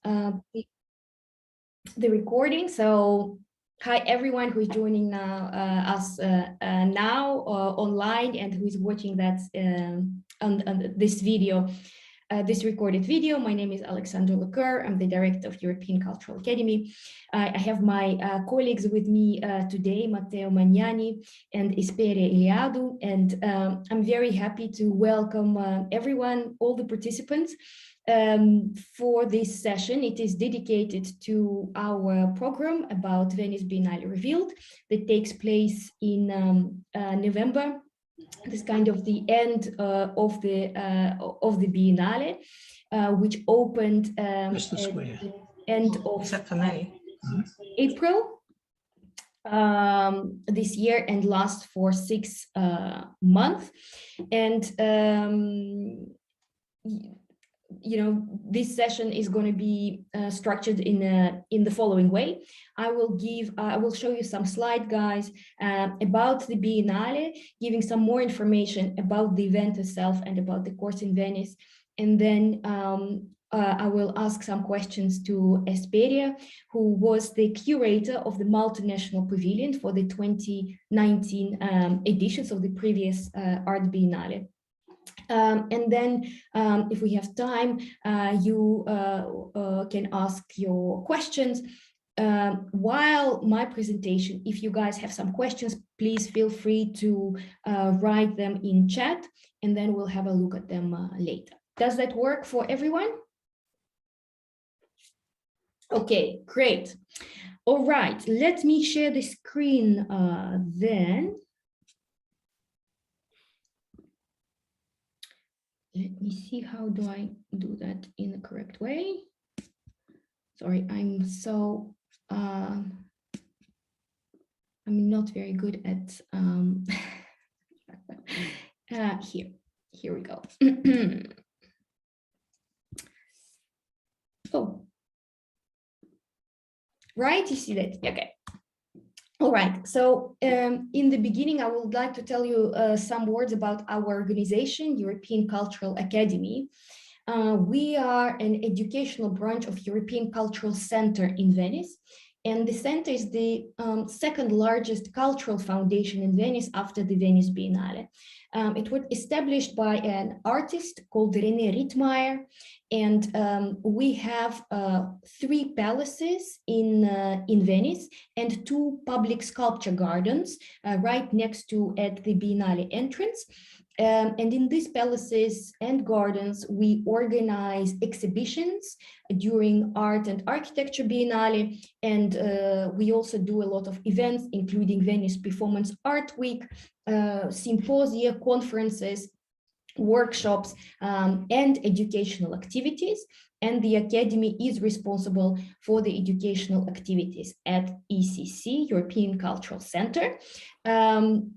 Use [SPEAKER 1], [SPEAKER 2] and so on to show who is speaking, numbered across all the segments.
[SPEAKER 1] the recording. So hi everyone who is joining us now online and who is watching that on this video, this recorded video. My name is Alexandra Lecoeur. I'm the director of European Cultural Academy. I have my colleagues with me today, Matteo Magnani and Hesperia Iliadou, and I'm very happy to welcome everyone, all the participants for this session. It is dedicated to our program about Venice Biennale Revealed that takes place in November. This kind of the end of the Biennale, which opened at the end of April this year and lasts for 6 months. And you know, this session is going to be structured in the following way. I will show you some slide guys about the Biennale, giving some more information about the event itself and about the course in Venice, and then I will ask some questions to Hesperia, who was the curator of the Malta National Pavilion for the 2019 editions of the previous Art Biennale. And then if we have time, you can ask your questions while my presentation. If you guys have some questions, please feel free to write them in chat, and then we'll have a look at them later. Does that work for everyone? Okay, great. All right, let me share the screen then. Let me see, how do I do that in the correct way? Sorry, I'm not very good at here we go. Oh, right, you see that? Okay. All right, so in the beginning, I would like to tell you some words about our organization, European Cultural Academy. We are an educational branch of European Cultural Center in Venice, and the center is the second largest cultural foundation in Venice after the Venice Biennale. It was established by an artist called René Rittmeyer, and we have 3 palaces in Venice and 2 public sculpture gardens right next to at the Biennale entrance. And in these palaces and gardens, we organize exhibitions during Art and Architecture Biennale, and we also do a lot of events, including Venice Performance Art Week, symposia, conferences, workshops, and educational activities. And the Academy is responsible for the educational activities at ECC, European Cultural Center.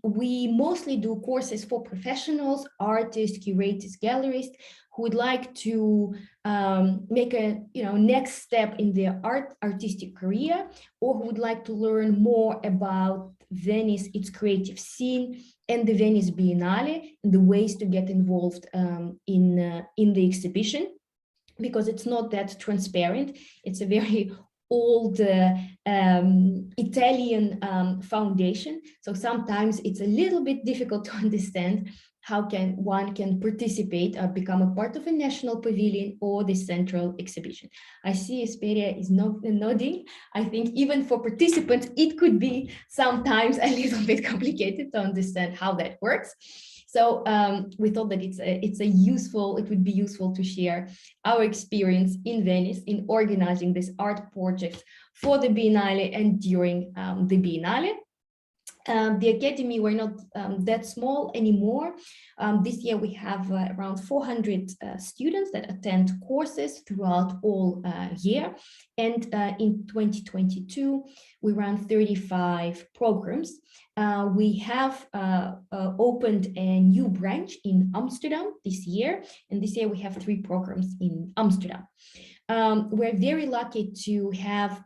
[SPEAKER 1] We mostly do courses for professionals, artists, curators, gallerists who would like to make a next step in their artistic career, or who would like to learn more about Venice, its creative scene, and the Venice Biennale, and the ways to get involved in the exhibition, because it's not that transparent. It's a very old Italian foundation, so sometimes it's a little bit difficult to understand how one can participate or become a part of a national pavilion or the central exhibition. I see Hesperia is nodding. I think even for participants, it could be sometimes a little bit complicated to understand how that works. So we thought that it would be useful to share our experience in Venice in organizing this art project for the Biennale and during the Biennale. The Academy, we're not that small anymore. This year we have around 400 students that attend courses throughout all year. And in 2022, we ran 35 programs. We have opened a new branch in Amsterdam this year. And this year we have 3 programs in Amsterdam. We're very lucky to have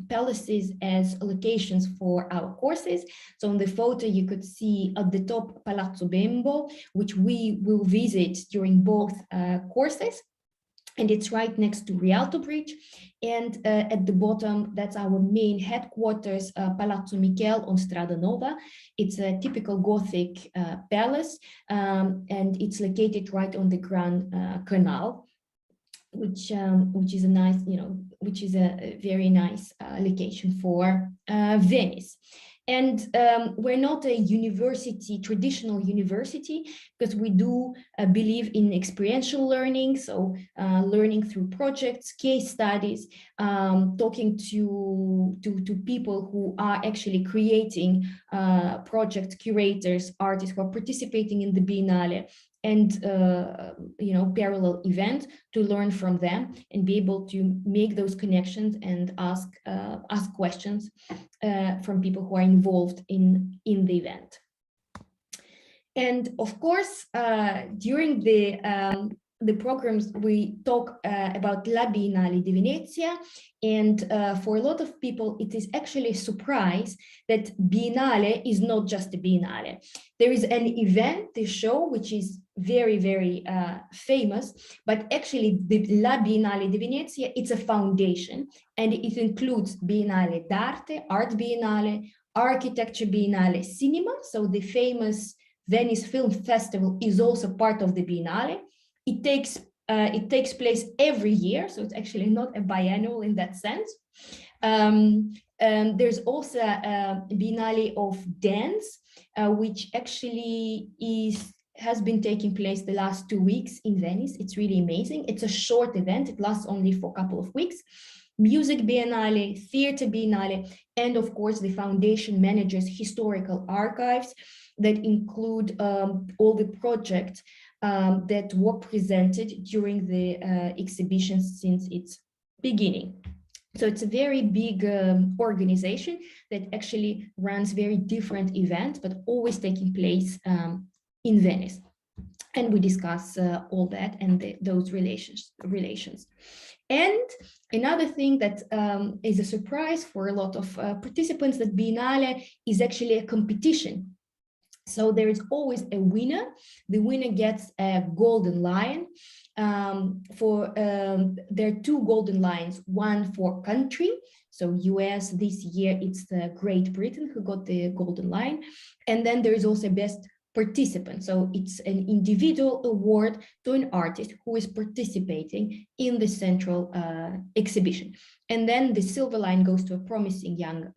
[SPEAKER 1] palaces as locations for our courses. So on the photo, you could see at the top Palazzo Bembo, which we will visit during both courses. and it's right next to Rialto Bridge. And at the bottom, that's our main headquarters, Palazzo Michel on Strada Nova. It's a typical Gothic palace, and it's located right on the Grand Canal, which is a nice, which is a very nice location for Venice. And we're not a university, traditional university, because we do believe in experiential learning. So learning through projects, case studies, talking to people who are actually creating project curators, artists who are participating in the Biennale, and parallel event, to learn from them and be able to make those connections and ask questions from people who are involved in the event. And of course, during the programs, we talk about La Biennale di Venezia, and for a lot of people, it is actually a surprise that Biennale is not just a Biennale. There is an event, the show, which is very, very famous, but actually the La Biennale di Venezia, it's a foundation, and it includes Biennale d'Arte, Art Biennale, Architecture Biennale, Cinema, so the famous Venice Film Festival is also part of the Biennale. It takes place every year, so it's actually not a biennial in that sense. There's also a Biennale of Dance, which actually has been taking place the last 2 weeks in Venice. It's really amazing. It's a short event. It lasts only for a couple of weeks. Music Biennale, Theatre Biennale, and of course the foundation manages historical archives that include all the projects that were presented during the exhibition since its beginning. So it's a very big organization that actually runs very different events, but always taking place in Venice. And we discuss all that and those relations. And another thing that is a surprise for a lot of participants, that Biennale is actually a competition. So there is always a winner. The winner gets a golden lion. There are 2 golden lions, one for country. So US, this year it's Great Britain who got the golden lion. And then there is also best participant. So it's an individual award to an artist who is participating in the central exhibition. And then the silver lion goes to a promising young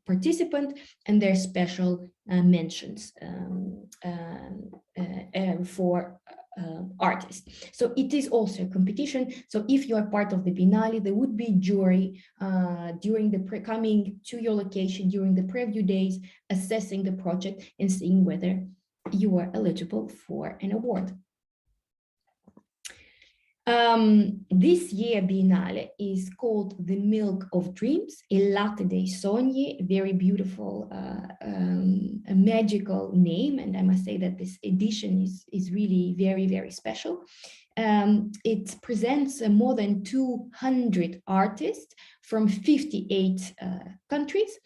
[SPEAKER 1] participant, and there's special mentions for artists. So it is also a competition. So if you are part of the Biennale, there would be jury during the coming to your location during the preview days, assessing the project and seeing whether you are eligible for an award. This year Biennale is called The Milk of Dreams, Il Latte dei Sogni, a very beautiful, a magical name. And I must say that this edition is really very, very special. It presents more than 200 artists from 58 countries,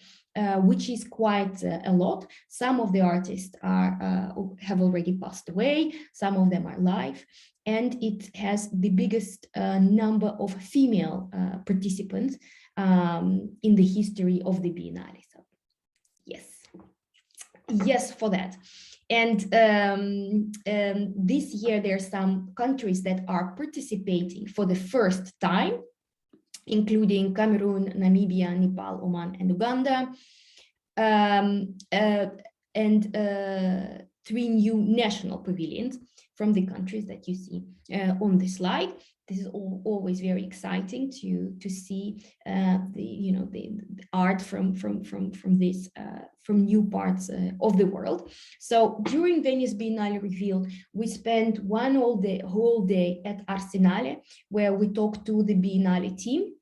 [SPEAKER 1] which is quite a lot. Some of the artists have already passed away, some of them are live, and it has the biggest number of female participants in the history of the Biennale. So yes for that. And this year there are some countries that are participating for the first time, including Cameroon, Namibia, Nepal, Oman, and Uganda, and 3 new national pavilions from the countries that you see on the slide. This is always very exciting to see the art from new parts of the world. So during Venice Biennale Revealed, we spent whole day at Arsenale, where we talked to the Biennale team,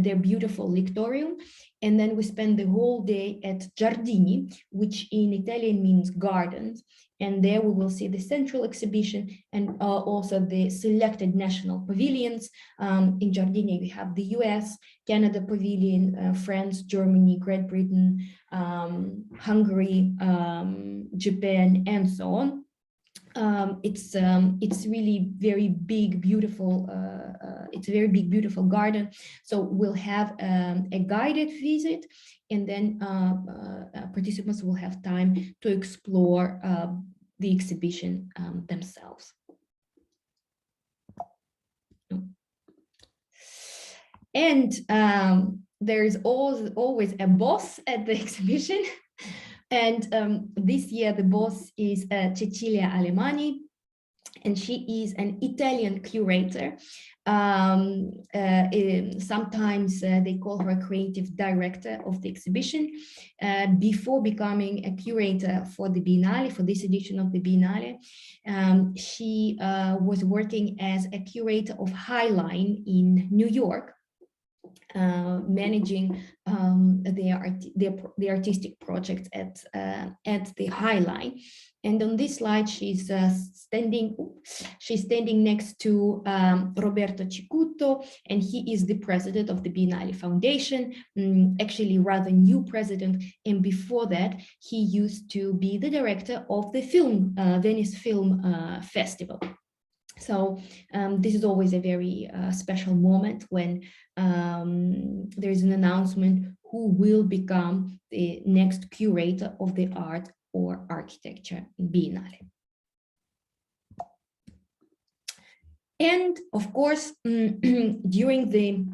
[SPEAKER 1] their beautiful lectorium, and then we spent the whole day at Giardini, which in Italian means gardens, and there we will see the central exhibition and also the selected national pavilions. In Giardini we have the US, Canada pavilion, France, Germany, Great Britain, Hungary, Japan, and so on. It's really very big, beautiful. It's a very big, beautiful garden. So we'll have a guided visit, and then participants will have time to explore the exhibition themselves. And there's always a boss at the exhibition. And this year, the boss is Cecilia Alemani, and she is an Italian curator. Sometimes they call her a creative director of the exhibition. Before becoming a curator for the Biennale, for this edition of the Biennale, she was working as a curator of Highline in New York, managing the artistic projects at the Highline. And on this slide, she's standing next to Roberto Cicuto, and he is the president of the Biennale Foundation, actually rather new president. And before that, he used to be the director of the Venice Film Festival. So this is always a very special moment when there is an announcement who will become the next curator of the art or architecture Biennale. And of course, during the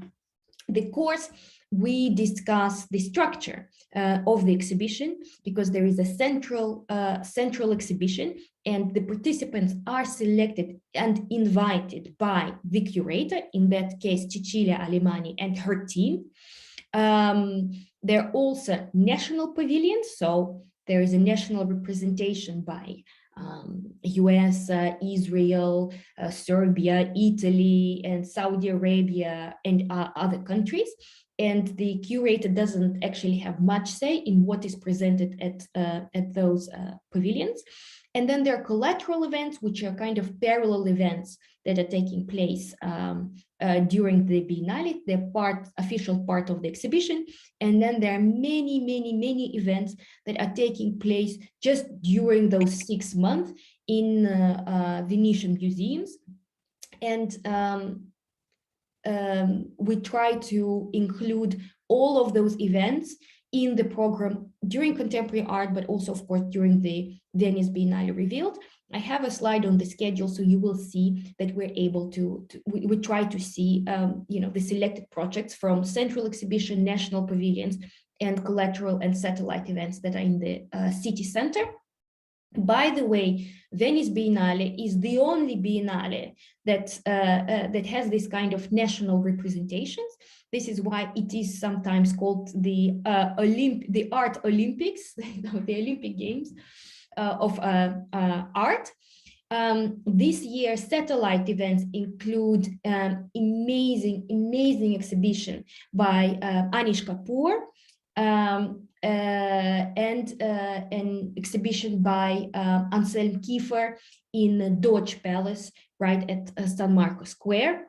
[SPEAKER 1] course, we discuss the structure of the exhibition, because there is a central exhibition, and the participants are selected and invited by the curator, in that case, Cecilia Alemani and her team. There are also national pavilions, so there is a national representation by US, Israel, Serbia, Italy, and Saudi Arabia, and other countries. And the curator doesn't actually have much say in what is presented at those pavilions. And then there are collateral events, which are kind of parallel events that are taking place during the Biennale. They're official part of the exhibition. And then there are many events that are taking place just during those 6 months in Venetian museums. And we try to include all of those events in the program during contemporary art, but also, of course, during the Venice Biennale Revealed. I have a slide on the schedule, so you will see that we're able we try to see, the selected projects from central exhibition, national pavilions, and collateral and satellite events that are in the city center. By the way, Venice Biennale is the only Biennale that has this kind of national representations. This is why it is sometimes called the Art Olympics, the Olympic Games of art. This year, satellite events include amazing exhibition by Anish Kapoor, and an exhibition by Anselm Kiefer in Dodge Palace, right at San Marco Square.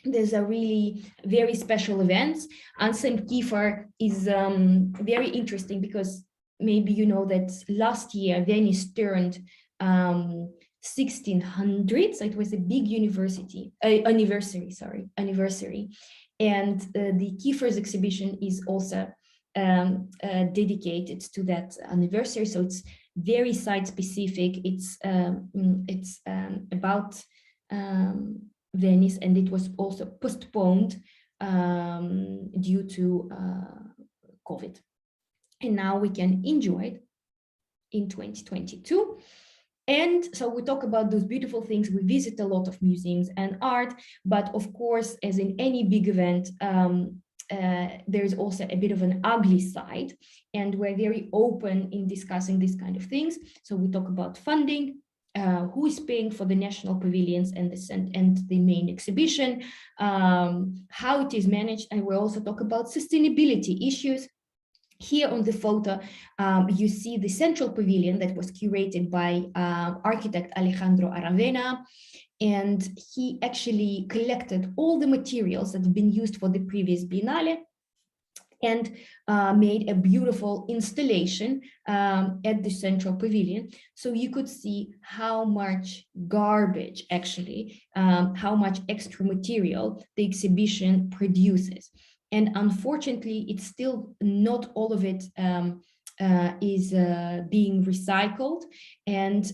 [SPEAKER 1] There's a really very special events. Anselm Kiefer is very interesting because maybe you know that last year Venice turned 1600, so it was a big anniversary. And the Kiefer's exhibition is also dedicated to that anniversary, so it's very site specific. It's about Venice, and it was also postponed due to COVID, and now we can enjoy it in 2022. And so we talk about those beautiful things. We visit a lot of museums and art, but of course, as in any big event, there's also a bit of an ugly side, and we're very open in discussing these kind of things. So we talk about funding, who is paying for the national pavilions and the main exhibition, how it is managed, and we also talk about sustainability issues. Here on the photo, you see the central pavilion that was curated by architect Alejandro Aravena, and he actually collected all the materials that have been used for the previous Biennale and made a beautiful installation at the central pavilion. So you could see how much garbage, actually, how much extra material the exhibition produces. And unfortunately, it's still not all of it is being recycled, and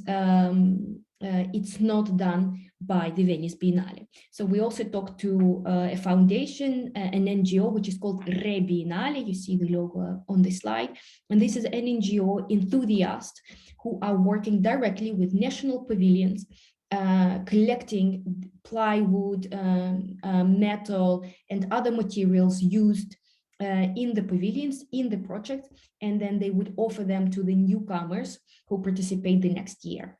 [SPEAKER 1] it's not done by the Venice Biennale. So we also talked to a foundation, an NGO, which is called Re Biennale. You see the logo on the slide. And this is an NGO enthusiast who are working directly with national pavilions, collecting plywood, metal, and other materials used in the pavilions, in the project, and then they would offer them to the newcomers who participate the next year.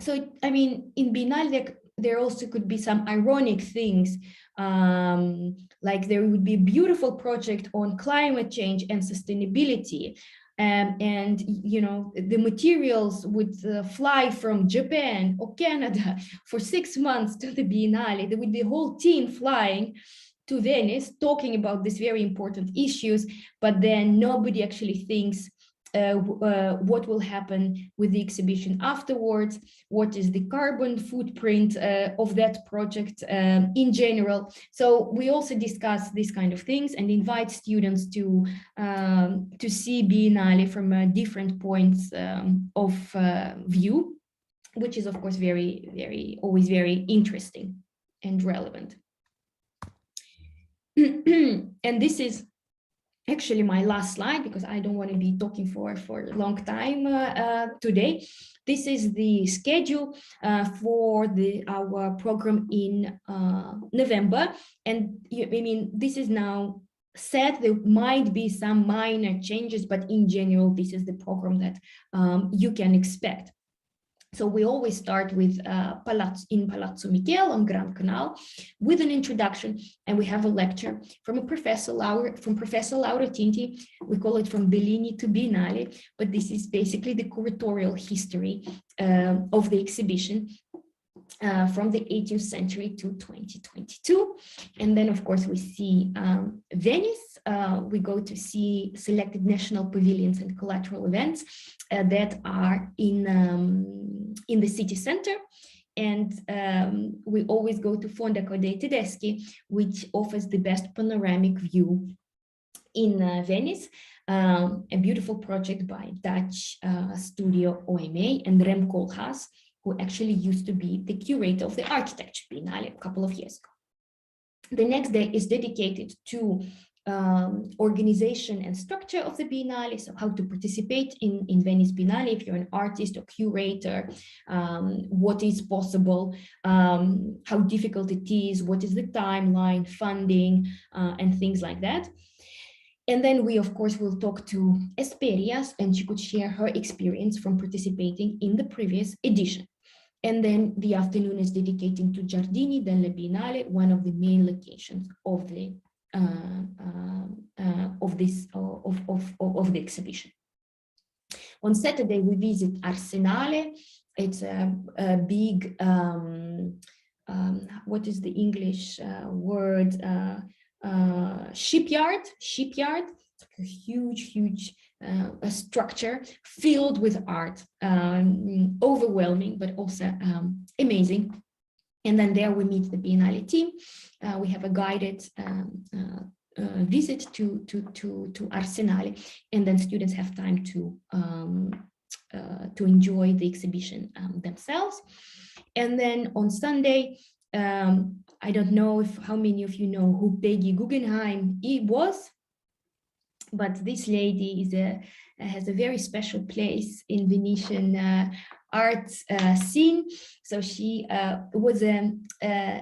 [SPEAKER 1] So, I mean, in Biennale, there also could be some ironic things, like there would be a beautiful project on climate change and sustainability, and you know, the materials would fly from Japan or Canada for 6 months to the Biennale. There would be a whole team flying to Venice talking about these very important issues, but then nobody actually thinks what will happen with the exhibition afterwards, what is the carbon footprint of that project in general. So we also discuss these kind of things and invite students to see Biennale from different points of view, which is of course always very interesting and relevant. And this is actually my last slide, because I don't want to be talking for a long time today. This is the schedule for our program in November. And I mean, this is now set. There might be some minor changes, but in general, this is the program that you can expect. So we always start with Palazzo Michele on Grand Canal with an introduction, and we have a lecture from Professor Laura Tinti. We call it From Bellini to Biennale, but this is basically the curatorial history of the exhibition from the 18th century to 2022. And then, of course, we see Venice. We go to see selected national pavilions and collateral events that are in the city center. And we always go to Fondaco dei Tedeschi, which offers the best panoramic view in Venice, a beautiful project by Dutch studio OMA and Rem Koolhaas, who actually used to be the curator of the Architecture Biennale a couple of years ago. The next day is dedicated to organization and structure of the Biennale, so how to participate in Venice Biennale if you're an artist or curator, what is possible, how difficult it is, what is the timeline, funding, and things like that. And then we, of course, will talk to Hesperia, and she could share her experience from participating in the previous edition. And then the afternoon is dedicated to Giardini della Biennale, one of the main locations of the exhibition. On Saturday, we visit Arsenale. It's a big, what is the English word? Shipyard. It's like a huge a structure filled with art, overwhelming, but also amazing. And then there we meet the Biennale team. We have a guided visit to Arsenale, and then students have time to enjoy the exhibition themselves. And then on Sunday, I don't know how many of you know who Peggy Guggenheim was, but this lady has a very special place in Venetian art scene. So she was a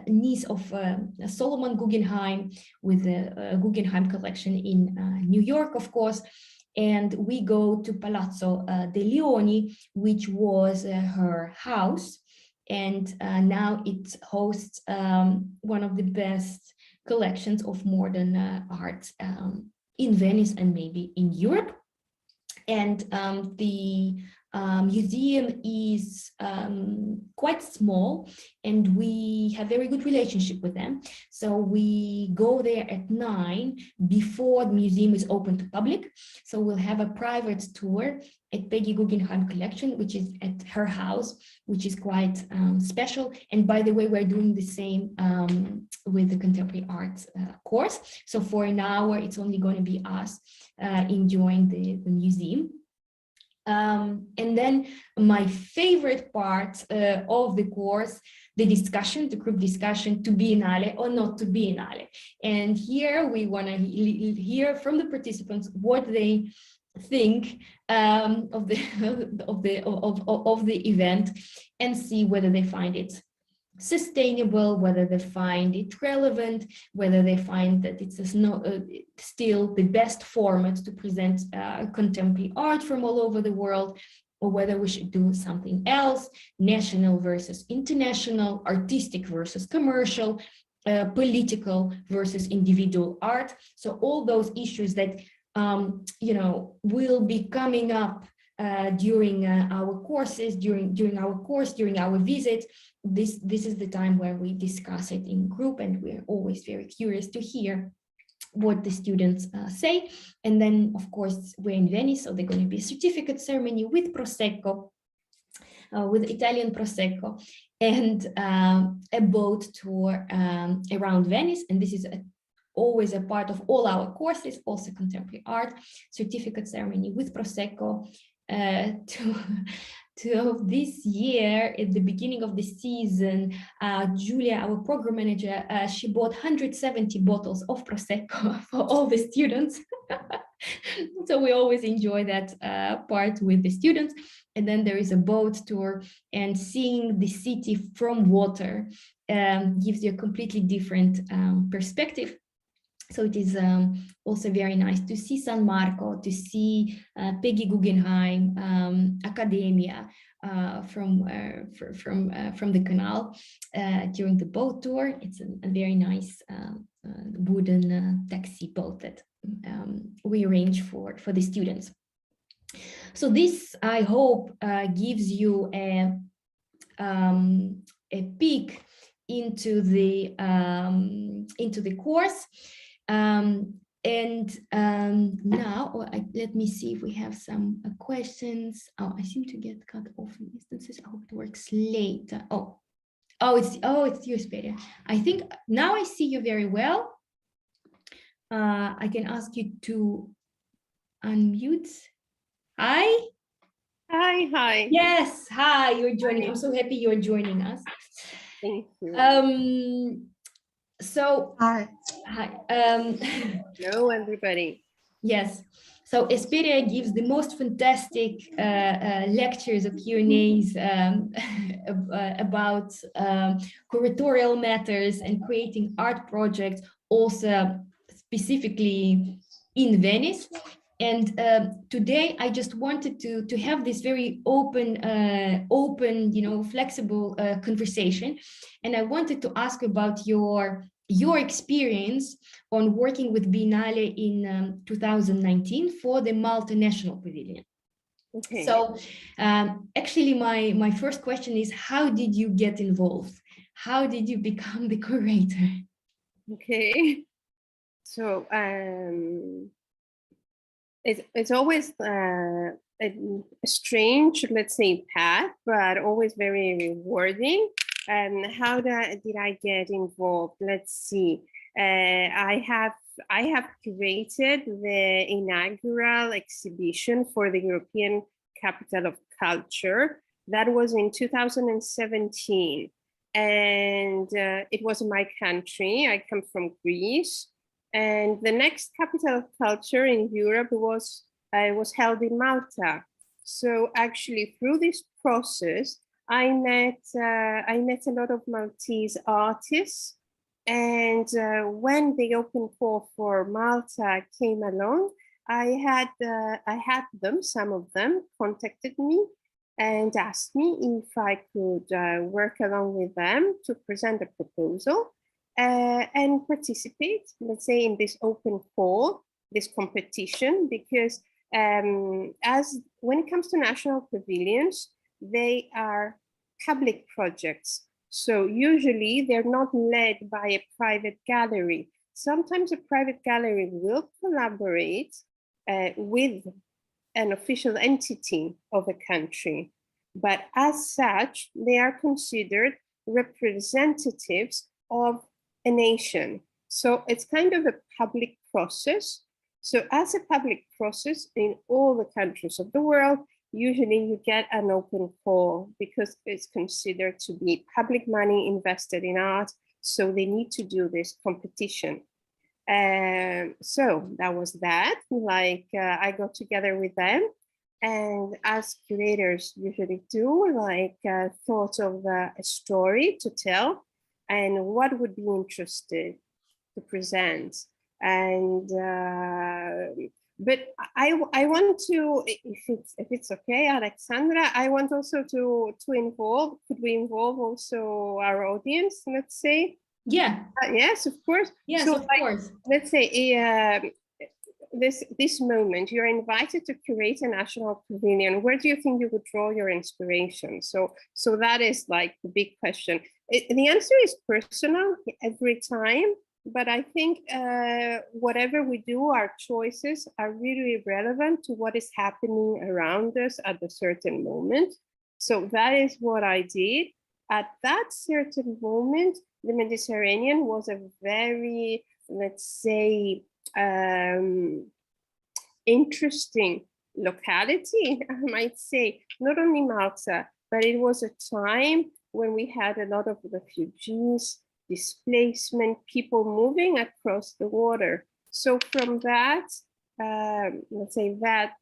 [SPEAKER 1] niece of Solomon Guggenheim, with a Guggenheim collection in New York, of course. And we go to Palazzo dei Leoni, which was her house. And now it hosts one of the best collections of modern art in Venice and maybe in Europe. And the museum is quite small, and we have very good relationship with them. So we go there at 9 before the museum is open to public. So we'll have a private tour at Peggy Guggenheim collection, which is at her house, which is quite special. And by the way, we're doing the same with the contemporary art course. So for an hour, it's only going to be us enjoying the museum. And then my favorite part of the course, the discussion, the group discussion, to Biennale or not to Biennale. And here we want to hear from the participants what they think of the event, and see whether they find it sustainable, whether they find it relevant, whether they find that it's still the best format to present contemporary art from all over the world, or whether we should do something else, national versus international, artistic versus commercial, political versus individual art. So all those issues that will be coming up during our courses, during our visits. This is the time where we discuss it in group, and we're always very curious to hear what the students say. And then, of course, we're in Venice, so there's going to be a certificate ceremony with Prosecco, with Italian Prosecco, and a boat tour around Venice. And this is always a part of all our courses, also contemporary art, certificate ceremony with Prosecco. To this year, at the beginning of the season, Julia, our program manager, she bought 170 bottles of Prosecco for all the students. So we always enjoy that part with the students. And then there is a boat tour, and seeing the city from water gives you a completely different perspective. So it is also very nice to see San Marco, to see Peggy Guggenheim, Academia from the canal during the boat tour. It's a very nice wooden taxi boat that we arrange for the students. So this, I hope, gives you a peek into the course. Now, let me see if we have some questions. Oh, I seem to get cut off in instances. I hope it works later. It's you, Hesperia. I think now I see you very well. I can ask you to unmute. Hi.
[SPEAKER 2] Hi.
[SPEAKER 1] Yes, hi. You're joining. I'm so happy you're joining us.
[SPEAKER 2] Thank you.
[SPEAKER 1] So hi.
[SPEAKER 2] Hello, everybody.
[SPEAKER 1] Yes. So Hesperia gives the most fantastic lectures or Q&As about curatorial matters and creating art projects, also specifically in Venice. And today I just wanted to have this very open, flexible conversation. And I wanted to ask about your experience on working with Biennale in 2019 for the Malta National Pavilion. Okay. So actually my first question is, how did you get involved? How did you become the curator?
[SPEAKER 2] Okay. So it's always a strange, let's say, path, but always very rewarding. And how did I get involved? Let's see. I have curated the inaugural exhibition for the European Capital of Culture. That was in 2017, and it was in my country. I come from Greece, and the next Capital of Culture in Europe was held in Malta. So actually, through this process, I met a lot of Maltese artists, and when the open call for Malta came along, I had them. Some of them contacted me and asked me if I could work along with them to present a proposal and participate, let's say, in this open call, this competition, because as when it comes to national pavilions, they are public projects. So usually they're not led by a private gallery. Sometimes a private gallery will collaborate with an official entity of a country, but as such, they are considered representatives of a nation. So it's kind of a public process. So as a public process in all the countries of the world, usually you get an open call because it's considered to be public money invested in art. So they need to do this competition. So that was that. Like I got together with them, and as curators usually do, like thought of a story to tell and what would be interested to present. And but I want to, if it's okay, Alexandra, I want also to involve. Could we involve also our audience? Let's say.
[SPEAKER 1] Yeah.
[SPEAKER 2] Yes, of course.
[SPEAKER 1] Yes,
[SPEAKER 2] so,
[SPEAKER 1] of course.
[SPEAKER 2] Let's say this moment, you're invited to curate a national pavilion. Where do you think you would draw your inspiration? So that is like the big question. The answer is personal every time, but I think whatever we do, our choices are really relevant to what is happening around us at a certain moment. So that is what I did. At that certain moment, the Mediterranean was a very, let's say, interesting locality, I might say, not only Malta, but it was a time when we had a lot of refugees, displacement, people moving across the water. So from that, let's say that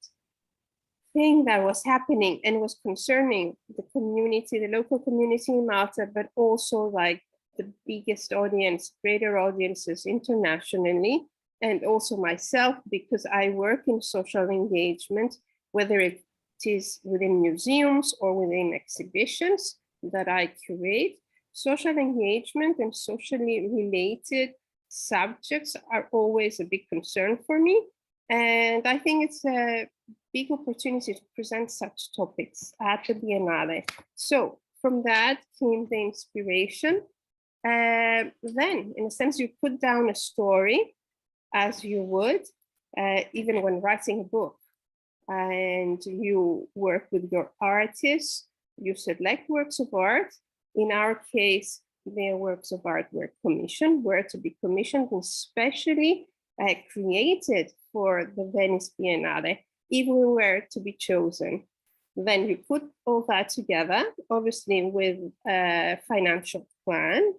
[SPEAKER 2] thing that was happening and was concerning the community, the local community in Malta, but also like the biggest audience, greater audiences internationally, and also myself, because I work in social engagement, whether it is within museums or within exhibitions that I curate. Social engagement and socially related subjects are always a big concern for me. And I think it's a big opportunity to present such topics at the Biennale. So from that came the inspiration. Then, in a sense, you put down a story as you would, even when writing a book. And you work with your artists, you select works of art. In our case, their works of art were commissioned, were to be commissioned, and specially created for the Venice Biennale, even were to be chosen. Then you put all that together, obviously with a financial plan,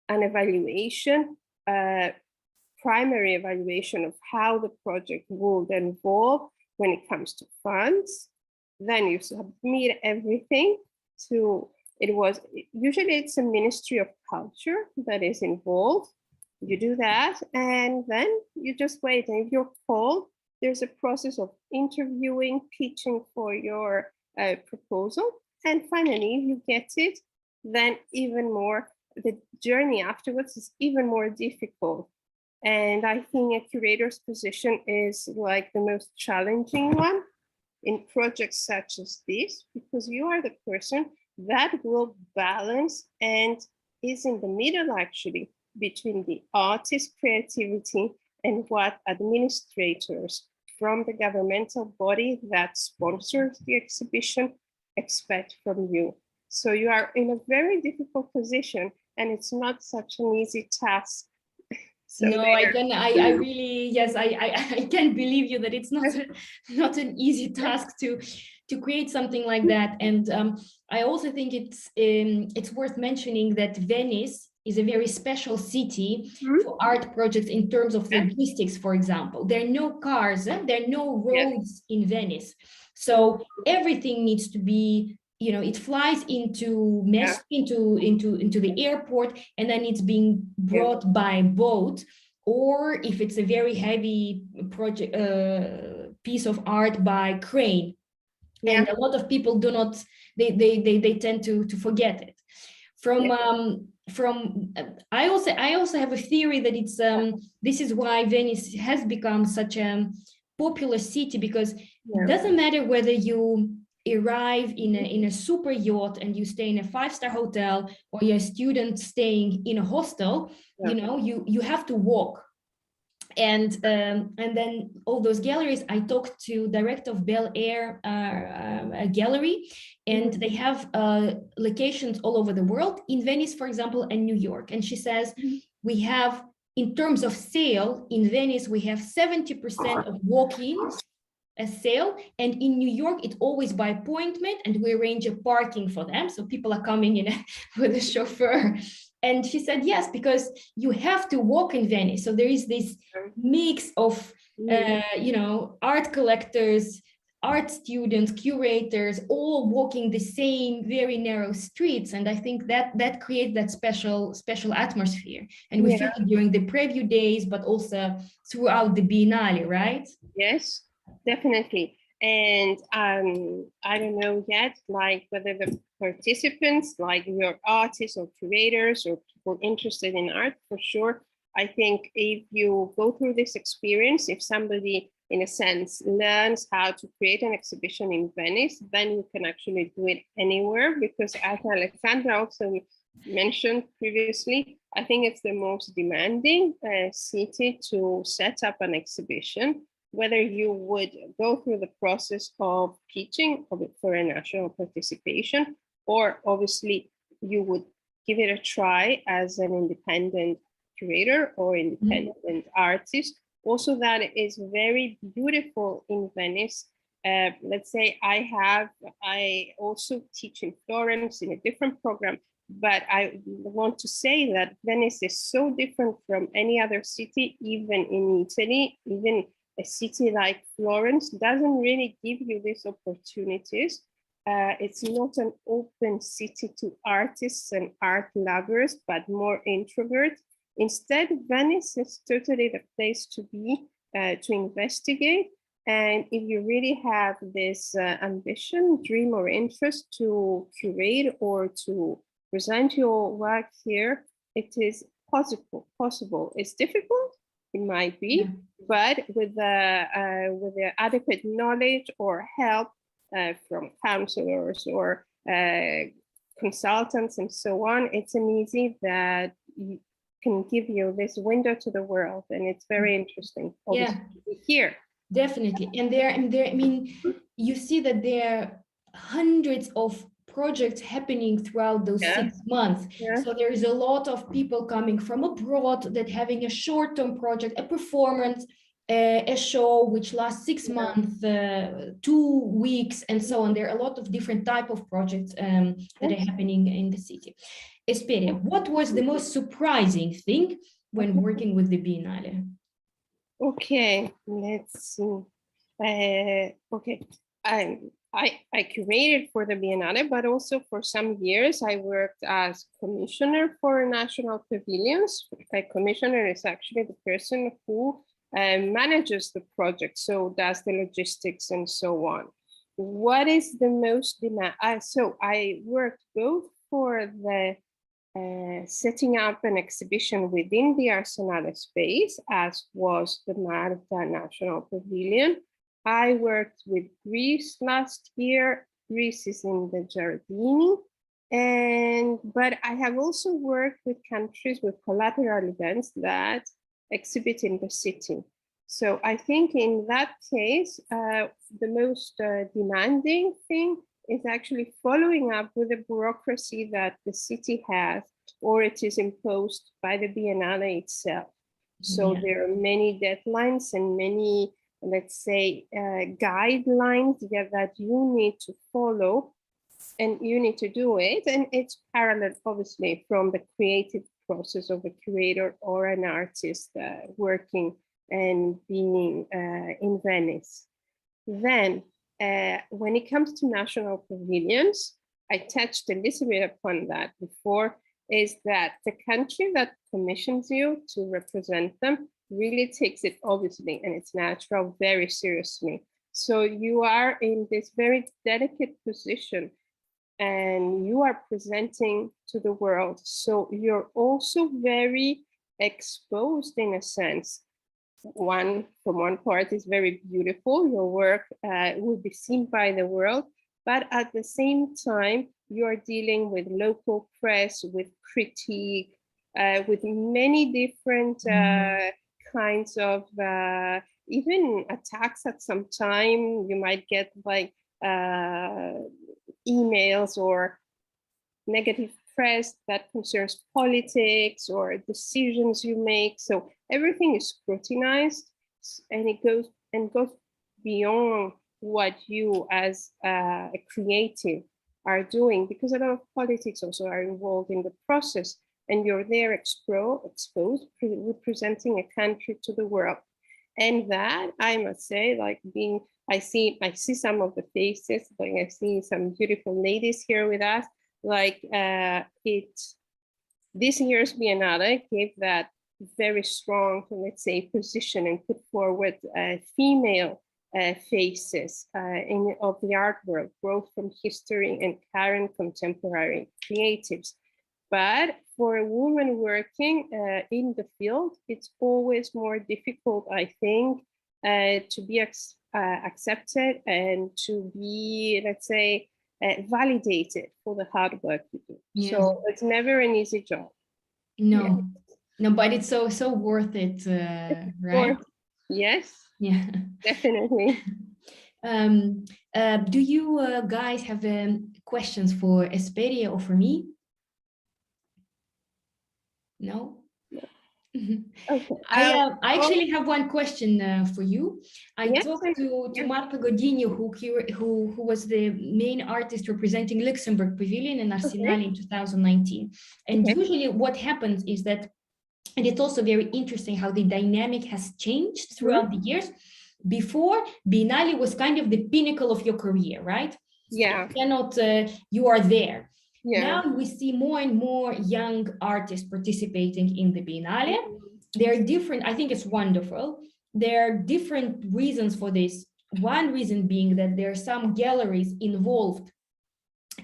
[SPEAKER 2] an evaluation, primary evaluation of how the project would evolve when it comes to funds. Then you submit everything to, usually it's a Ministry of Culture that is involved. You do that, and then you just wait. And if you're called, there's a process of interviewing, pitching for your proposal. And finally, if you get it, then even more, the journey afterwards is even more difficult. And I think a curator's position is like the most challenging one in projects such as this, because you are the person that will balance and is in the middle actually between the artist's creativity and what administrators from the governmental body that sponsors the exhibition expect from you. So you are in a very difficult position, and it's not such an easy task.
[SPEAKER 1] So no, I really, yes, I can't believe you that it's not an easy task to create something like that. And I also think it's worth mentioning that Venice is a very special city for art projects in terms of logistics, for example. There are no cars, there are no roads in Venice. So everything needs to be, it flies into the airport, and then it's being brought by boat, or if it's a very heavy project piece of art, by crane. And a lot of people do not, they tend to forget it. I also have a theory that it's this is why Venice has become such a popular city, because
[SPEAKER 2] Yeah.
[SPEAKER 1] it doesn't matter whether you arrive in a super yacht and you stay in a 5-star hotel, or you're a student staying in a hostel.
[SPEAKER 2] Yeah.
[SPEAKER 1] You know, you have to walk. And then all those galleries, I talked to director of Bel Air gallery, and they have locations all over the world, in Venice, for example, and New York. And she says, we have, in terms of sale, in Venice, we have 70% of walk-ins a sale, and in New York it's always by appointment, and we arrange a parking for them, so people are coming in with a chauffeur. And she said yes, because you have to walk in Venice, so there is this mix of you know, art collectors, art students, curators, all walking the same very narrow streets. And I think that creates that special atmosphere, and we feel it during the preview days, but also throughout the Biennale, right?
[SPEAKER 2] Yes, definitely. And I don't know yet, like whether the participants, like your artists or curators or people interested in art, for sure. I think if you go through this experience, if somebody, in a sense, learns how to create an exhibition in Venice, then you can actually do it anywhere, because as Alexandra also mentioned previously, I think it's the most demanding city to set up an exhibition, whether you would go through the process of teaching for a national participation, or obviously you would give it a try as an independent curator or independent artist. Also, that is very beautiful in Venice. Let's say I also teach in Florence in a different program, but I want to say that Venice is so different from any other city, even in Italy. Even a city like Florence doesn't really give you these opportunities. It's not an open city to artists and art lovers, but more introvert. Instead, Venice is totally the place to be, to investigate. And if you really have this ambition, dream, or interest to curate or to present your work here, it is possible. It's difficult, it might be, but with the adequate knowledge or help from counselors or consultants and so on, it's an easy that can give you this window to the world, and it's very interesting.
[SPEAKER 1] Yeah,
[SPEAKER 2] here.
[SPEAKER 1] Definitely. And there, I mean, you see that there are hundreds of projects happening throughout those 6 months. So there is a lot of people coming from abroad that having a short-term project, a performance, a show which lasts 6 months, 2 weeks, and so on. There are a lot of different type of projects that are happening in the city. Hesperia, what was the most surprising thing when working with the Biennale?
[SPEAKER 2] Okay, let's see. Okay, I curated for the Biennale, but also for some years I worked as commissioner for national pavilions. A commissioner is actually the person who manages the project, so does the logistics and so on. What is the most demand? So I worked both for the setting up an exhibition within the Arsenale space, as was the Malta National Pavilion. I worked with Greece last year. Greece is in the Giardini. But I have also worked with countries with collateral events that exhibit in the city. So I think in that case, the most demanding thing is actually following up with the bureaucracy that the city has, or it is imposed by the Biennale itself. So there are many deadlines and many, let's say, guidelines that you need to follow, and you need to do it. And it's parallel, obviously, from the creative process of a curator or an artist working and being in Venice. Then, when it comes to national pavilions, I touched a little bit upon that before, is that the country that commissions you to represent them really takes it, obviously, and it's natural, very seriously. So you are in this very delicate position and you are presenting to the world. So you're also very exposed in a sense from one part is very beautiful. Your work will be seen by the world, but at the same time, you are dealing with local press, with critique, with many different kinds of even attacks at some time. You might get like emails or negative press that concerns politics or decisions you make. So everything is scrutinized, and it goes beyond what you as a creative are doing, because a lot of politics also are involved in the process, and you're there exposed, representing a country to the world. And that, I must say, like I see some of the faces, like I see some beautiful ladies here with us, like this year's Biennale gave that very strong, let's say, position and put forward female faces of the art world, both from history and current contemporary creatives. But for a woman working in the field, it's always more difficult, I think, to be accepted and to be, let's say, validated for the hard work you do. Yeah. So it's never an easy job.
[SPEAKER 1] No, yeah. No, but it's so worth it, right?
[SPEAKER 2] Yes.
[SPEAKER 1] Yeah,
[SPEAKER 2] definitely.
[SPEAKER 1] Do you guys have questions for Hesperia or for me? No? Okay. I actually have one question for you. I talked to Marta Godinho, who was the main artist representing Luxembourg Pavilion in Arsenal in 2019. And usually what happens is that, and it's also very interesting how the dynamic has changed throughout the years. Before, Biennale was kind of the pinnacle of your career, right?
[SPEAKER 2] Yeah.
[SPEAKER 1] You are there.
[SPEAKER 2] Yeah.
[SPEAKER 1] Now we see more and more young artists participating in the Biennale. They're different. I think it's wonderful. There are different reasons for this. One reason being that there are some galleries involved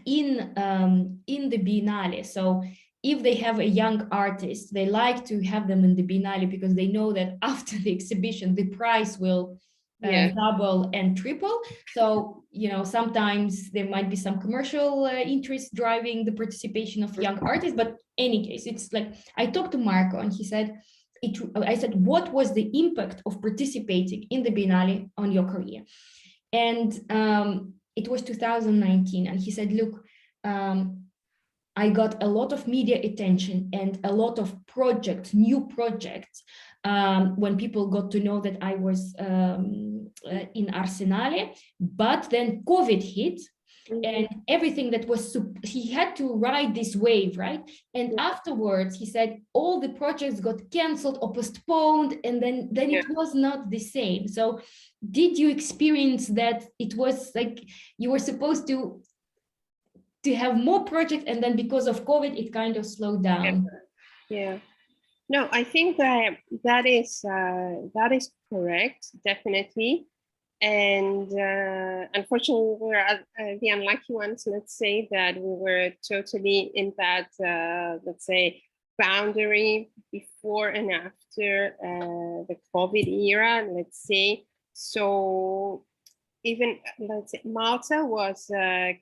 [SPEAKER 1] in the Biennale. So if they have a young artist, they like to have them in the Biennale because they know that after the exhibition, the price will double and triple. So, you know, sometimes there might be some commercial interest driving the participation of young artists, but any case, it's like, I talked to Marco and he said, I said, what was the impact of participating in the Biennale on your career? And it was 2019. And he said, look, I got a lot of media attention and a lot of projects, new projects, when people got to know that I was in Arsenale, but then COVID hit, and everything that was, he had to ride this wave, right? And afterwards, he said, all the projects got canceled or postponed, and then it was not the same. So did you experience that it was like you were supposed to have more projects, and then because of COVID, it kind of slowed down?
[SPEAKER 2] Yeah. No, I think that is correct, definitely. And unfortunately, we were the unlucky ones, let's say, that we were totally in that, let's say, boundary before and after the COVID era, let's say. So even, let's say, Malta was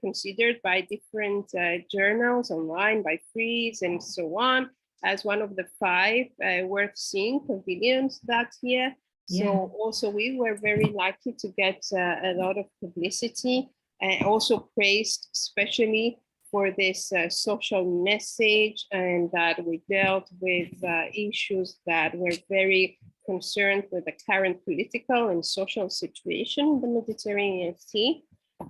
[SPEAKER 2] considered by different journals online, by Freeze and so on, as one of the 5 worth seeing pavilions that year. So also we were very lucky to get a lot of publicity, also praised especially for this social message, and that we dealt with issues that were very concerned with the current political and social situation in the Mediterranean Sea.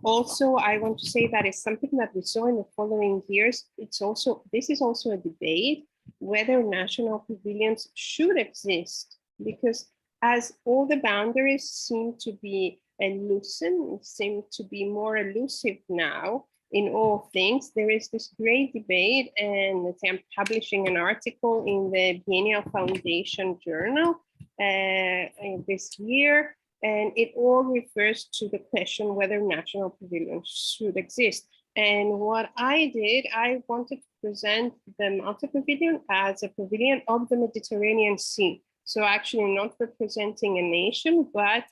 [SPEAKER 2] Also, I want to say that is something that we saw in the following years. This is also a debate whether national pavilions should exist, because as all the boundaries seem to be loosened, seem to be more elusive now in all things, there is this great debate, and let's say I'm publishing an article in the Biennial Foundation Journal this year, and it all refers to the question whether national pavilions should exist. And what I did, I wanted to present the Malta Pavilion as a pavilion of the Mediterranean Sea. So actually not representing a nation, but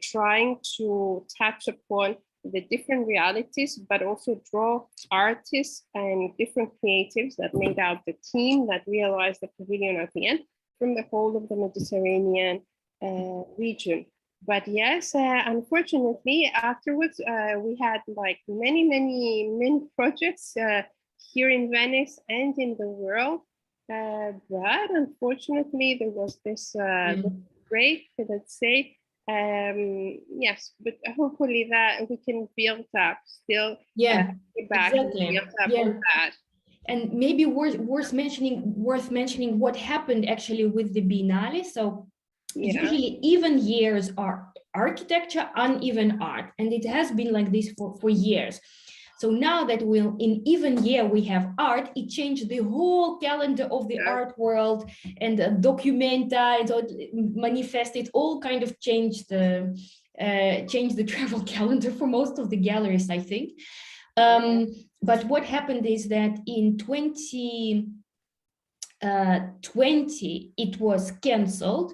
[SPEAKER 2] trying to touch upon the different realities, but also draw artists and different creatives that made out the team that realized the pavilion at the end from the whole of the Mediterranean region. But yes, unfortunately, afterwards, we had like many projects here in Venice and in the world. But unfortunately, there was this break, let's say. Yes, but hopefully that we can build up still. Back
[SPEAKER 1] exactly.
[SPEAKER 2] and build up on that.
[SPEAKER 1] And maybe worth mentioning what happened actually with the Biennale. So usually even years are architecture, uneven art, and it has been like this for years. So now that in even year we have art, it changed the whole calendar of the art world, and documenta, it manifested, all kind of changed the travel calendar for most of the galleries, I think. But what happened is that in 2020, it was cancelled,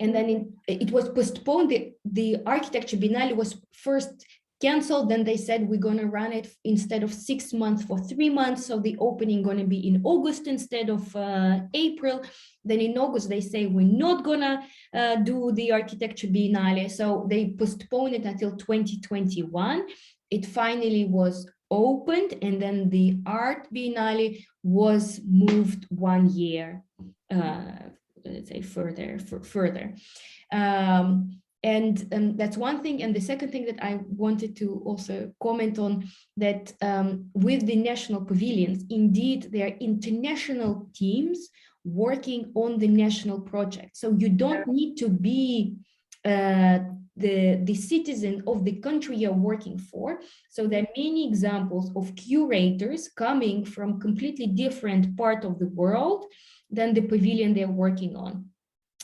[SPEAKER 1] and then it was postponed. The architecture biennale was first cancelled, then they said we're going to run it instead of 6 months for 3 months, so the opening going to be in August instead of April. Then in August they say we're not going to do the architecture biennale, so they postponed it until 2021. It finally was opened, and then the art biennale was moved 1 year, let's say further. And that's one thing. And the second thing that I wanted to also comment on, that with the national pavilions, indeed, there are international teams working on the national project. So you don't need to be the citizen of the country you're working for. So there are many examples of curators coming from completely different part of the world than the pavilion they're working on.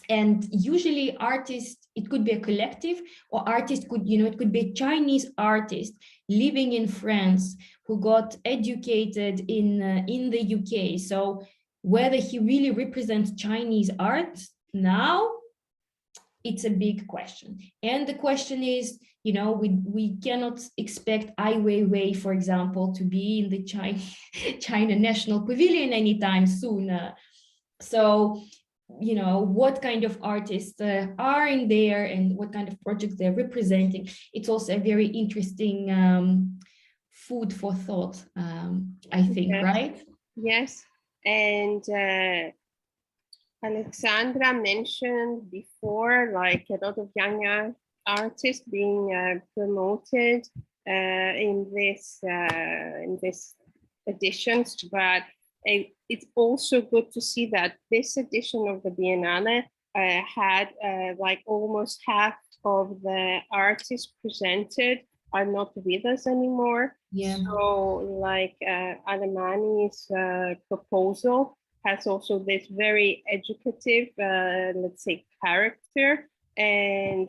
[SPEAKER 1] And usually artists, it could be a collective, or artist could, it could be a Chinese artist living in France who got educated in the UK. So whether he really represents Chinese art now, it's a big question. And the question is, we cannot expect Ai Weiwei, for example, to be in the China National Pavilion anytime soon. So, what kind of artists are in there and what kind of projects they're representing. It's also a very interesting food for thought, I think, right?
[SPEAKER 2] Yes. And Alexandra mentioned before, like a lot of young artists being promoted in this editions, but it's also good to see that this edition of the Biennale had like almost half of the artists presented are not with us anymore. So like Alemani's proposal has also this very educative, let's say, character. And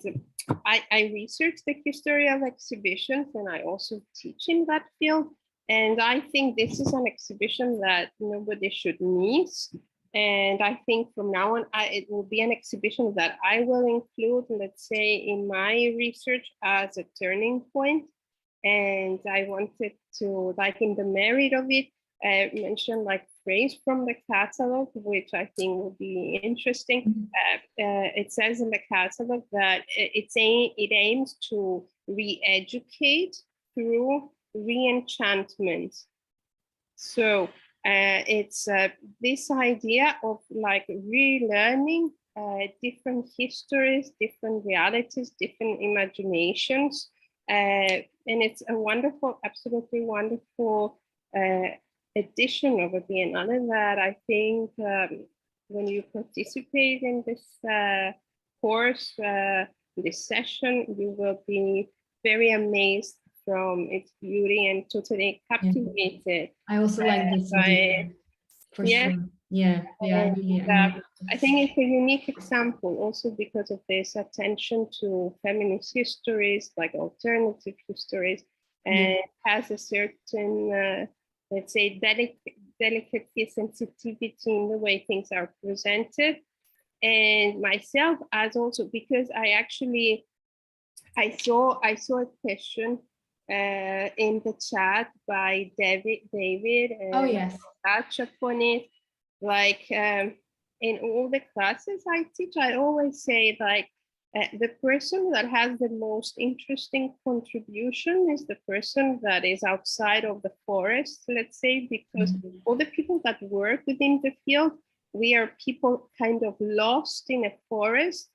[SPEAKER 2] I researched the history of exhibitions, and I also teach in that field. And I think this is an exhibition that nobody should miss. And I think from now on, it will be an exhibition that I will include, let's say, in my research as a turning point. And I wanted to, like in the merit of it, mention like phrase from the catalog, which I think will be interesting. It says in the catalog that it aims to re-educate through re-enchantment. So it's this idea of like relearning different histories, different realities, different imaginations. And it's a wonderful, absolutely wonderful edition of a Biennale that I think when you participate in this course, this session, you will be very amazed from its beauty and totally captivated.
[SPEAKER 1] I also like this idea, for sure. Yeah, really.
[SPEAKER 2] I think it's a unique example also because of this attention to feminist histories, like alternative histories, and has a certain, let's say, delicate sensitivity in the way things are presented. And myself as also, because I saw a question in the chat by David,
[SPEAKER 1] Oh,
[SPEAKER 2] and
[SPEAKER 1] yes.
[SPEAKER 2] touch upon it. Like in all the classes I teach, I always say like the person that has the most interesting contribution is the person that is outside of the forest, let's say, because all the people that work within the field, we are people kind of lost in a forest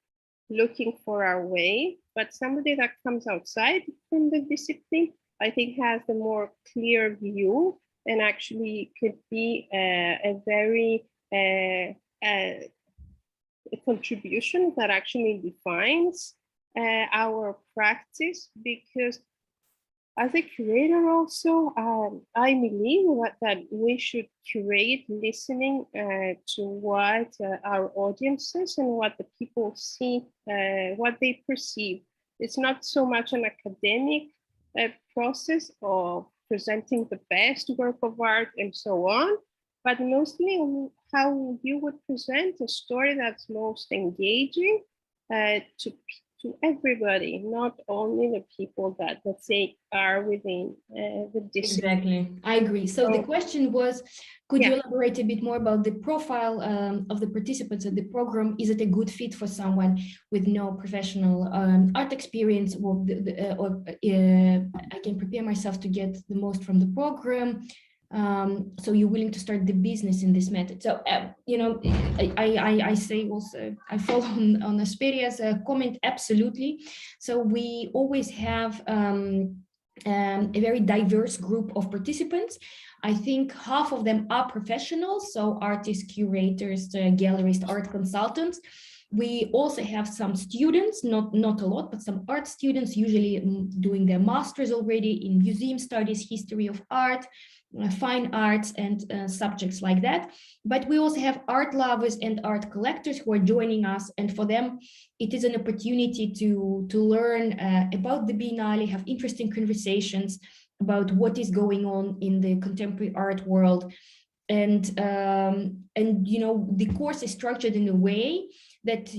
[SPEAKER 2] looking for our way. But somebody that comes outside from the discipline, I think, has the more clear view and actually could be a very a contribution that actually defines our practice. Because as a curator also, I believe that we should curate listening to what our audiences and what the people see, what they perceive. It's not so much an academic process of presenting the best work of art and so on, but mostly how you would present a story that's most engaging to everybody, not only the people that, let's say, are within the discipline.
[SPEAKER 1] Exactly, I agree. So the question was, could you elaborate a bit more about the profile of the participants of the program? Is it a good fit for someone with no professional art experience, or I can prepare myself to get the most from the program? So you're willing to start the business in this method. So you know, I say also, I follow on Hesperia's comment, absolutely. So we always have a very diverse group of participants. I think half of them are professionals, so artists, curators, gallerists, art consultants. We also have some students, not a lot, but some art students, usually doing their masters already in museum studies, history of art, fine arts, and subjects like that. But we also have art lovers and art collectors who are joining us, and for them it is an opportunity to learn about the Biennale, have interesting conversations about what is going on in the contemporary art world. And you know, the course is structured in a way that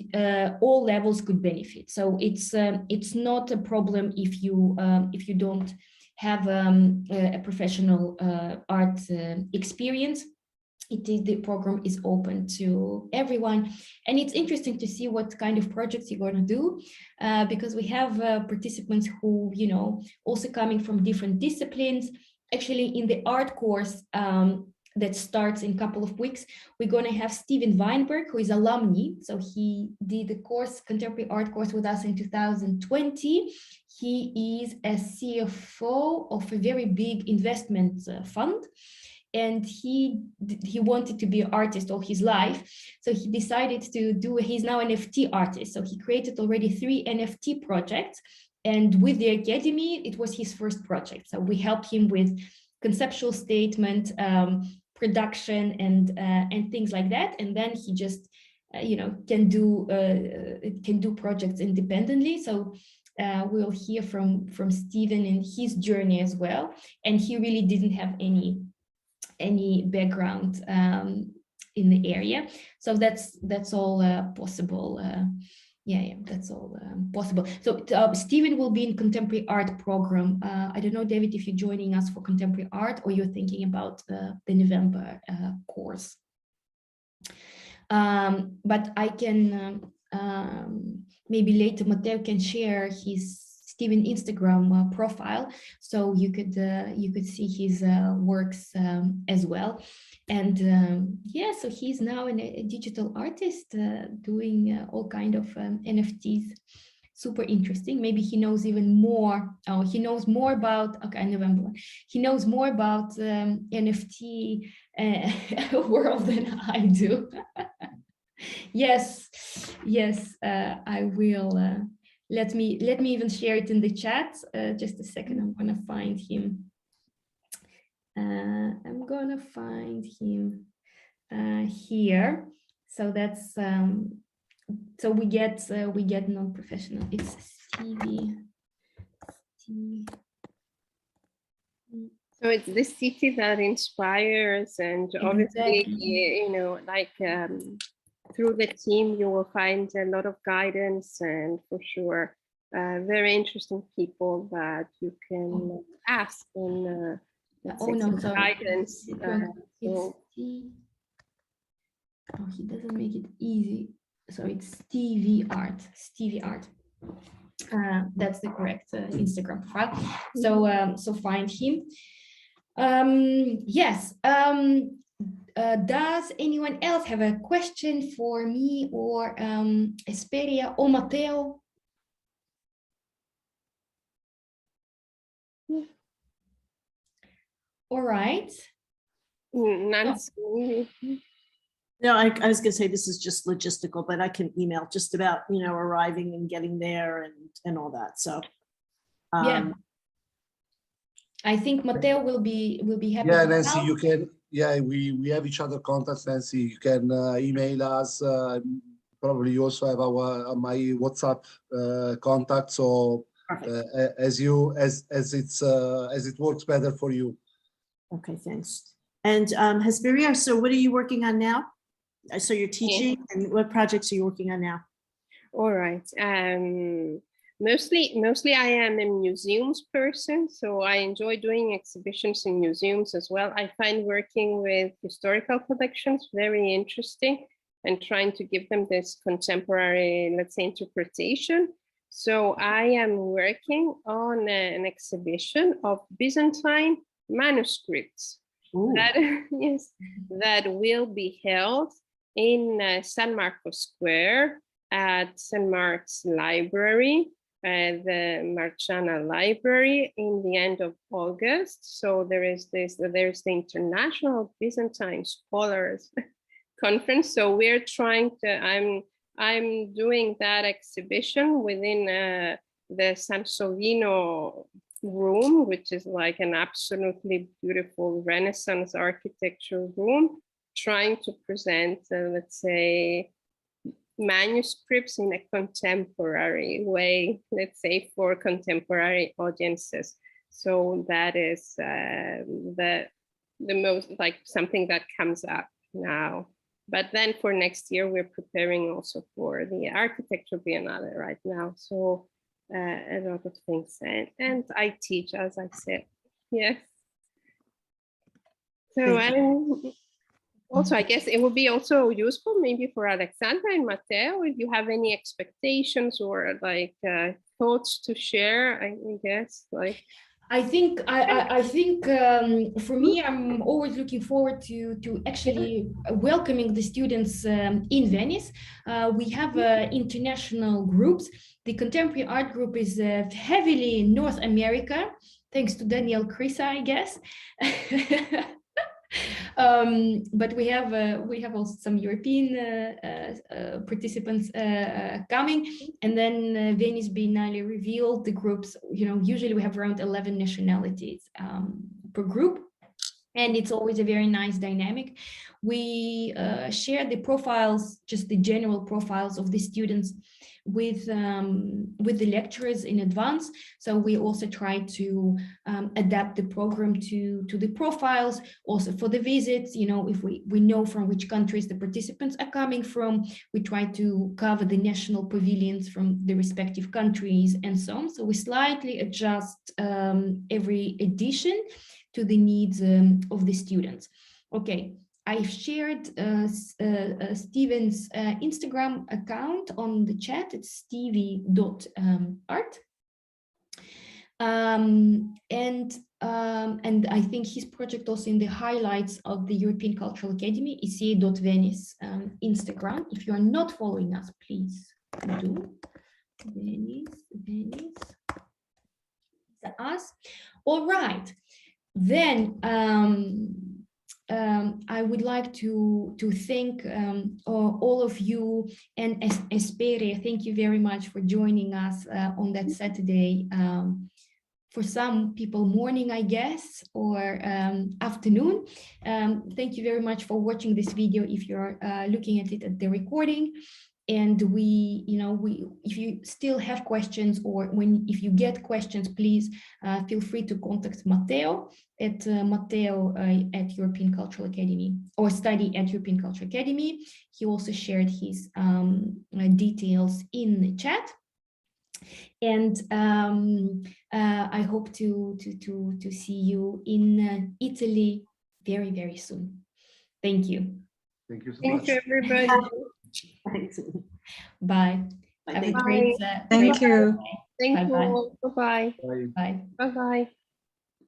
[SPEAKER 1] all levels could benefit. So it's not a problem if you don't have a professional art experience. The program is open to everyone, and it's interesting to see what kind of projects you're going to do, because we have participants who, you know, also coming from different disciplines. Actually, in the art course that starts in a couple of weeks, we're going to have Steven Weinberg, who is alumni. So he did the course, contemporary art course, with us in 2020. He is a CFO of a very big investment fund, and he wanted to be an artist all his life. So he decided to do, he's now an NFT artist. So he created already 3 NFT projects. And with the Academy, it was his first project. So we helped him with conceptual statement, production, and things like that. And then he just, you know, can do projects independently. So we'll hear from Steven and his journey as well. And he really didn't have any background in the area, so that's all possible. Yeah, that's all possible. So Steven will be in contemporary art program. I don't know, David, if you're joining us for contemporary art or you're thinking about the November course. But I can maybe later Matteo can share his Steven Instagram profile, so you could see his works as well. And yeah, so he's now a digital artist doing all kind of NFTs. Super interesting. Maybe he knows even more. Oh, he knows more about, okay, November. He knows more about NFT world than I do. Yes, I will. Let me even share it in the chat. Just a second, I'm gonna find him. Here. So that's so we get non-professional. It's Stevie.
[SPEAKER 2] So it's the city that inspires, and obviously,
[SPEAKER 1] Exactly.
[SPEAKER 2] you know, like through the team, you will find a lot of guidance and for sure, very interesting people that you can ask and guidance.
[SPEAKER 1] Oh, he doesn't make it easy. So it's Stevie Art. That's the correct Instagram profile. So so find him. Yes. Does anyone else have a question for me or Hesperia or Matteo? All right.
[SPEAKER 2] Nancy.
[SPEAKER 3] No, I was going to say this is just logistical, but I can email just about, you know, arriving and getting there and all that. So
[SPEAKER 1] yeah, I think Matteo will be happy.
[SPEAKER 4] Yeah, Nancy, you can. Yeah, we have each other contacts, Nancy. You can email us. Probably you also have our my WhatsApp contact. So as it works better for you.
[SPEAKER 3] Okay, thanks. And Hesperia, so what are you working on now? So you're teaching, and what projects are you working on now?
[SPEAKER 2] All right. Mostly I am a museums person, so I enjoy doing exhibitions in museums as well. I find working with historical collections very interesting and trying to give them this contemporary, let's say, interpretation. So I am working on an exhibition of Byzantine manuscripts that will be held in San Marco Square at St. Mark's Library, the Marciana Library, in the end of August. So there's the International Byzantine Scholars Conference. So we're trying to, I'm doing that exhibition within the Sansovino room, which is like an absolutely beautiful Renaissance architecture room, trying to present, let's say, manuscripts in a contemporary way, let's say, for contemporary audiences. So that is the most, like, something that comes up now. But then for next year, we're preparing also for the Architecture Biennale right now. So a lot of things, and I teach, as I said. Yes. So also, I guess it would be also useful maybe for Alexandra and Matteo, if you have any expectations or like thoughts to share, I guess, like.
[SPEAKER 1] I think for me, I'm always looking forward to actually welcoming the students in Venice. We have international groups. The contemporary art group is heavily in North America, thanks to Daniel Krisa, I guess. But we have also some European participants coming, and then Venice Biennale Revealed, the groups, you know, usually we have around 11 nationalities per group, and it's always a very nice dynamic. We share the profiles, just the general profiles of the students with the lecturers in advance. So we also try to adapt the program to the profiles. Also for the visits, you know, if we know from which countries the participants are coming from, we try to cover the national pavilions from the respective countries and so on. So we slightly adjust every edition to the needs of the students. Okay. I've shared Steven's Instagram account on the chat. It's stevie.art. And I think his project also in the highlights of the European Cultural Academy, ECA.Venice Instagram. If you are not following us, please do. Venice. Us. All right. Then I would like to thank all of you, and Hesperia, thank you very much for joining us on that Saturday. For some people, morning, I guess, or afternoon. Thank you very much for watching this video if you're looking at it at the recording. And if you still have questions, or if you get questions, please feel free to contact Matteo at European Cultural Academy, or study at European Cultural Academy. He also shared his details in the chat. And I hope to see you in Italy very, very soon. Thank you.
[SPEAKER 4] Thank you so
[SPEAKER 2] Thank
[SPEAKER 4] much.
[SPEAKER 2] you, everybody.
[SPEAKER 3] Thanks.
[SPEAKER 1] Bye.
[SPEAKER 3] Bye,
[SPEAKER 1] Have a
[SPEAKER 3] thank you.
[SPEAKER 1] great
[SPEAKER 5] Thank you.
[SPEAKER 2] Thank you
[SPEAKER 1] Bye-bye.
[SPEAKER 2] all. Bye-bye.
[SPEAKER 4] Bye.
[SPEAKER 1] Bye.
[SPEAKER 2] Bye-bye.